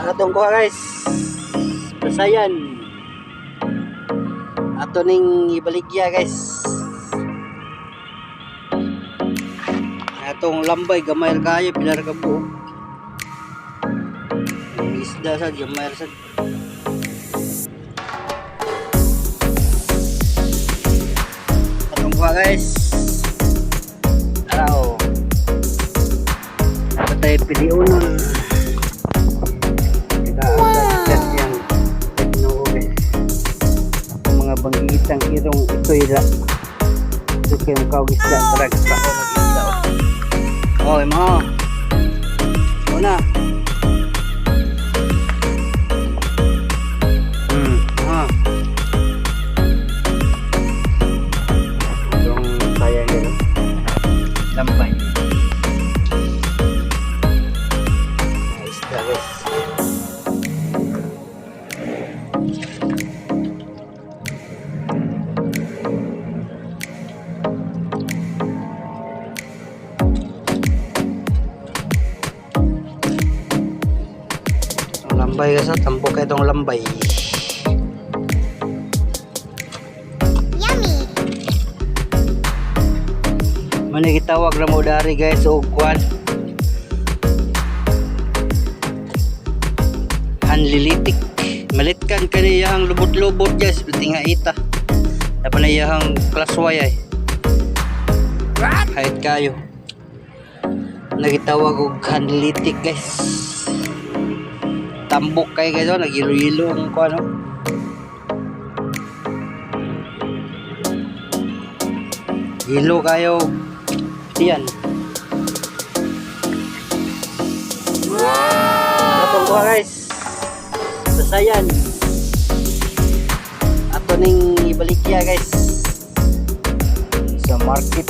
Atong kuha guys. Basayan. Ato ning ibaligya guys. Atong lambay gamay kayo pilar ka buo. Isda sa gamay sa. Atong kuha guys. Araw. Dapat tayo piliunon. Bangitang irong ito ila ito kayong kawisda tarag pa o nag-isda o mga una yung kaya nila lambay isda guys. Lambay guys, tampok itong lambay. Yummy. Mani gitawag na mo dari guys og kwan. Hanlilitik. Malitkan kaniya ang lubot-lubot guys, bitinga ita. Dapat na iyang class Y ay. Kahit kayo. Nagitawag og hanlilitik guys. Tambok kayo guys, nagilo-ilo ang ko ano. Hilo kayo. Yan. Atong kuha guys. Basayan. Ato ning ibaligya guys. Sa market.